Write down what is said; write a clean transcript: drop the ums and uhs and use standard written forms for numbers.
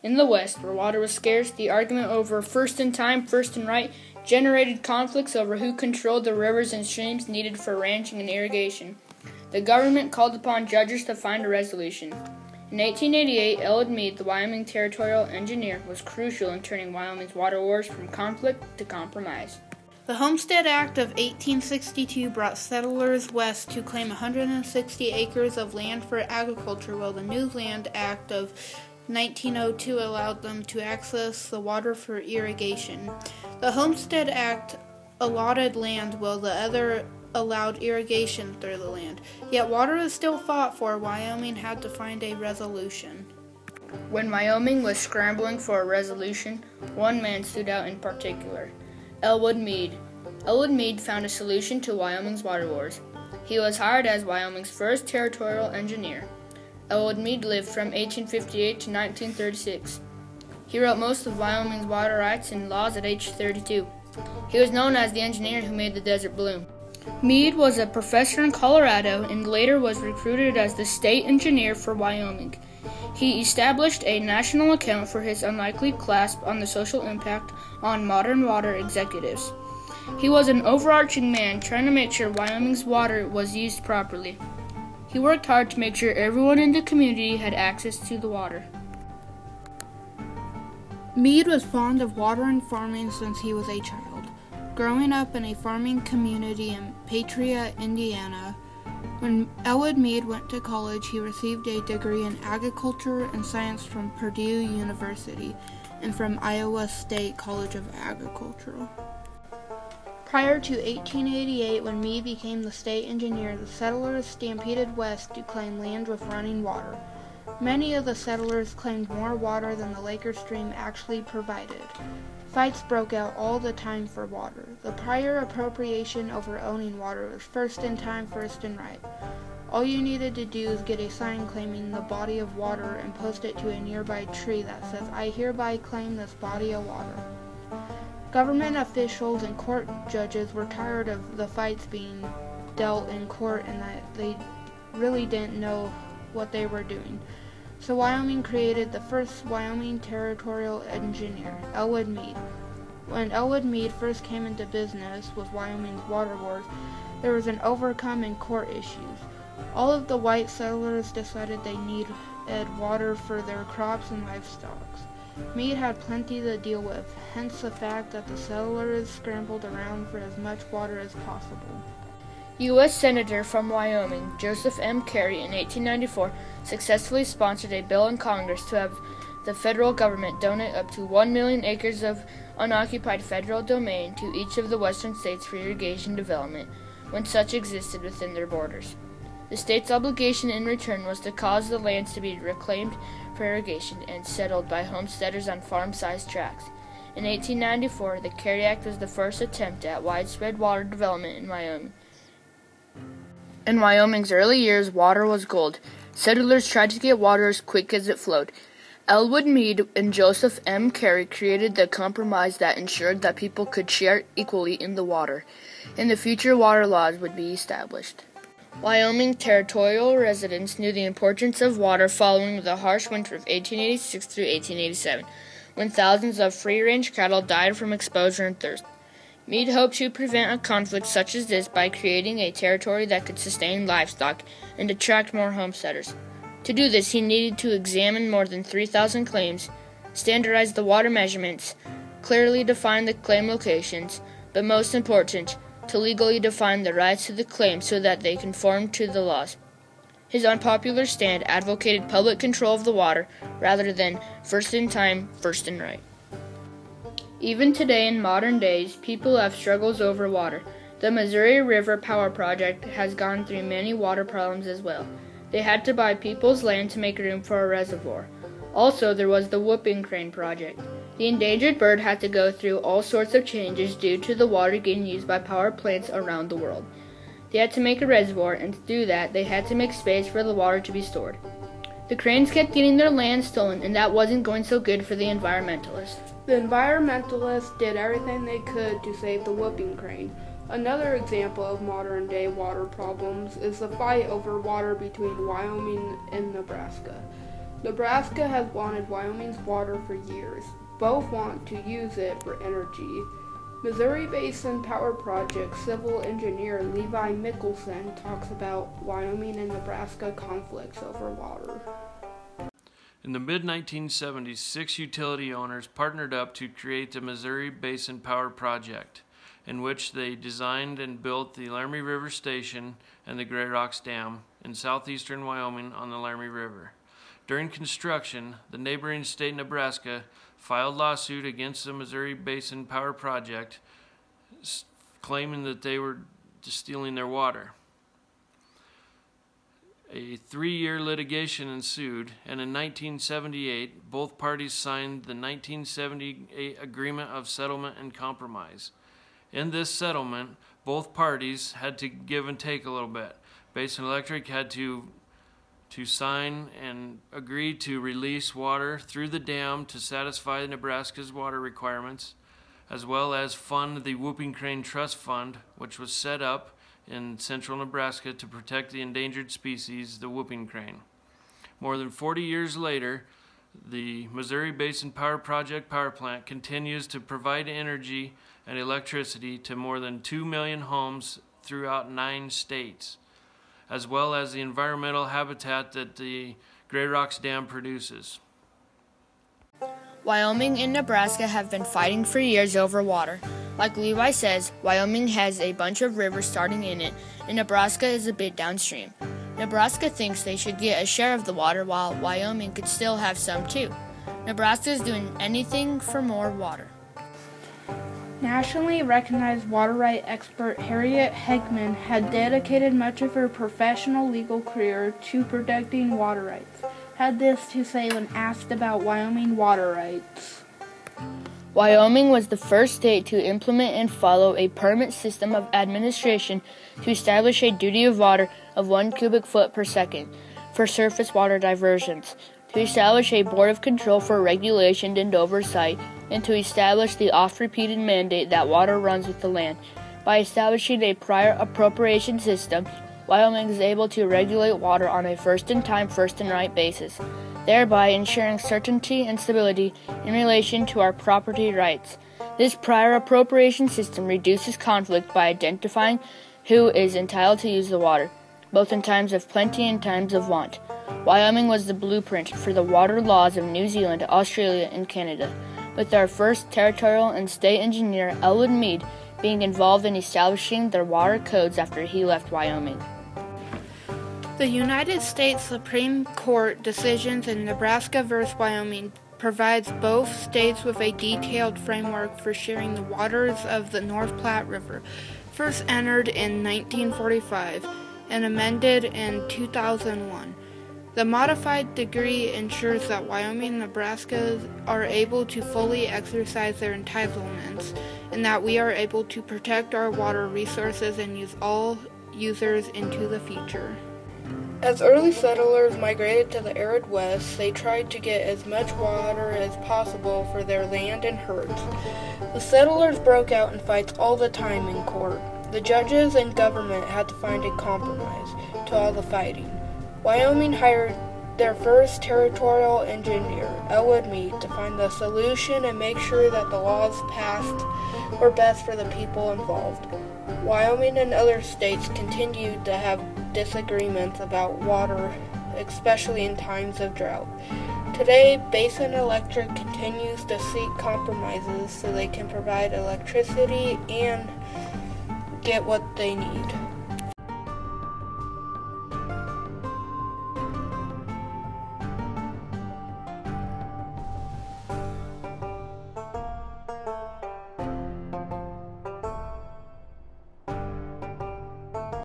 In the West, where water was scarce, the argument over first in time, first in right generated conflicts over who controlled the rivers and streams needed for ranching and irrigation. The government called upon judges to find a resolution. In 1888, Elwood Meade, the Wyoming territorial engineer, was crucial in turning Wyoming's water wars from conflict to compromise. The Homestead Act of 1862 brought settlers west to claim 160 acres of land for agriculture, while the New Land Act of 1902 allowed them to access the water for irrigation. The Homestead Act allotted land, while the other allowed irrigation through the land. Yet water was still fought for. Wyoming had to find a resolution. When Wyoming was scrambling for a resolution, one man stood out in particular: Elwood Meade. Elwood Meade found a solution to Wyoming's water wars. He was hired as Wyoming's first territorial engineer. Elwood Meade lived from 1858 to 1936. He wrote most of Wyoming's water rights and laws at age 32. He was known as the engineer who made the desert bloom. Meade was a professor in Colorado and later was recruited as the state engineer for Wyoming. He established a national account for his unlikely clasp on the social impact on modern water executives. He was an overarching man trying to make sure Wyoming's water was used properly. He worked hard to make sure everyone in the community had access to the water. Meade was fond of water and farming since he was a child. Growing up in a farming community in Patriot, Indiana, when Elwood Meade went to college, he received a degree in agriculture and science from Purdue University and from Iowa State College of Agriculture. Prior to 1888, when Meade became the state engineer, the settlers stampeded west to claim land with running water. Many of the settlers claimed more water than the Laker Stream actually provided. Fights broke out all the time for water. The prior appropriation over owning water was first in time, first in right. All you needed to do is get a sign claiming the body of water and post it to a nearby tree that says, "I hereby claim this body of water." Government officials and court judges were tired of the fights being dealt in court and that they really didn't know what they were doing. So Wyoming created the first Wyoming territorial engineer, Elwood Meade. When Elwood Meade first came into business with Wyoming's water wars, there was an overcome in court issues. All of the white settlers decided they needed water for their crops and livestock. Meade had plenty to deal with, hence the fact that the settlers scrambled around for as much water as possible. U.S. Senator from Wyoming, Joseph M. Carey, in 1894, successfully sponsored a bill in Congress to have the federal government donate up to 1 million acres of unoccupied federal domain to each of the western states for irrigation development, when such existed within their borders. The state's obligation in return was to cause the lands to be reclaimed for irrigation and settled by homesteaders on farm-sized tracts. In 1894, the Carey Act was the first attempt at widespread water development in Wyoming. In Wyoming's early years, water was gold. Settlers tried to get water as quick as it flowed. Elwood Meade and Joseph M. Carey created the compromise that ensured that people could share equally in the water. In the future, water laws would be established. Wyoming territorial residents knew the importance of water following the harsh winter of 1886 through 1887, when thousands of free-range cattle died from exposure and thirst. Meade hoped to prevent a conflict such as this by creating a territory that could sustain livestock and attract more homesteaders. To do this, he needed to examine more than 3,000 claims, standardize the water measurements, clearly define the claim locations, but most important, to legally define the rights to the claim so that they conform to the laws. His unpopular stand advocated public control of the water rather than first in time, first in right. Even today in modern days, people have struggles over water. The Missouri River Power Project has gone through many water problems as well. They had to buy people's land to make room for a reservoir. Also, there was the whooping crane project. The endangered bird had to go through all sorts of changes due to the water getting used by power plants around the world. They had to make a reservoir, and to do that, they had to make space for the water to be stored. The cranes kept getting their land stolen, and that wasn't going so good for the environmentalists. The environmentalists did everything they could to save the whooping crane. Another example of modern-day water problems is the fight over water between Wyoming and Nebraska. Nebraska has wanted Wyoming's water for years. Both want to use it for energy. Missouri Basin Power Project civil engineer Levi Mickelsen talks about Wyoming and Nebraska conflicts over water. In the mid-1970s, 6 utility owners partnered up to create the Missouri Basin Power Project, in which they designed and built the Laramie River Station and the Grey Rocks Dam in southeastern Wyoming on the Laramie River. During construction, the neighboring state Nebraska filed lawsuit against the Missouri Basin Power Project, claiming that they were stealing their water. A 3-year litigation ensued, and in 1978, both parties signed the 1978 Agreement of Settlement and Compromise. In this settlement, both parties had to give and take a little bit. Basin Electric had to sign and agree to release water through the dam to satisfy Nebraska's water requirements, as well as fund the Whooping Crane Trust Fund, which was set up in central Nebraska to protect the endangered species, the whooping crane. More than 40 years later, the Missouri Basin Power Project power plant continues to provide energy and electricity to more than 2 million homes throughout 9 states, as well as the environmental habitat that the Grey Rocks Dam produces. Wyoming and Nebraska have been fighting for years over water. Like Levi says, Wyoming has a bunch of rivers starting in it, and Nebraska is a bit downstream. Nebraska thinks they should get a share of the water, while Wyoming could still have some too. Nebraska is doing anything for more water. Nationally recognized water right expert Harriet Heckman had dedicated much of her professional legal career to protecting water rights. Had this to say when asked about Wyoming water rights. Wyoming was the first state to implement and follow a permit system of administration to establish a duty of water of 1 cubic foot per second for surface water diversions, to establish a board of control for regulation and oversight, and to establish the oft-repeated mandate that water runs with the land. By establishing a prior appropriation system, Wyoming is able to regulate water on a first-in-time, first-in-right basis, thereby ensuring certainty and stability in relation to our property rights. This prior appropriation system reduces conflict by identifying who is entitled to use the water, both in times of plenty and times of want. Wyoming was the blueprint for the water laws of New Zealand, Australia, and Canada, with our first territorial and state engineer, Elwood Mead, being involved in establishing their water codes after he left Wyoming. The United States Supreme Court decisions in Nebraska v. Wyoming provides both states with a detailed framework for sharing the waters of the North Platte River, first entered in 1945 and amended in 2001. The modified decree ensures that Wyoming and Nebraska are able to fully exercise their entitlements and that we are able to protect our water resources and use all users into the future. As early settlers migrated to the arid west, they tried to get as much water as possible for their land and herds. The settlers broke out in fights all the time in court. The judges and government had to find a compromise to all the fighting. Wyoming hired their first territorial engineer, Elwood Mead, to find the solution and make sure that the laws passed were best for the people involved. Wyoming and other states continued to have disagreements about water, especially in times of drought. Today, Basin Electric continues to seek compromises so they can provide electricity and get what they need.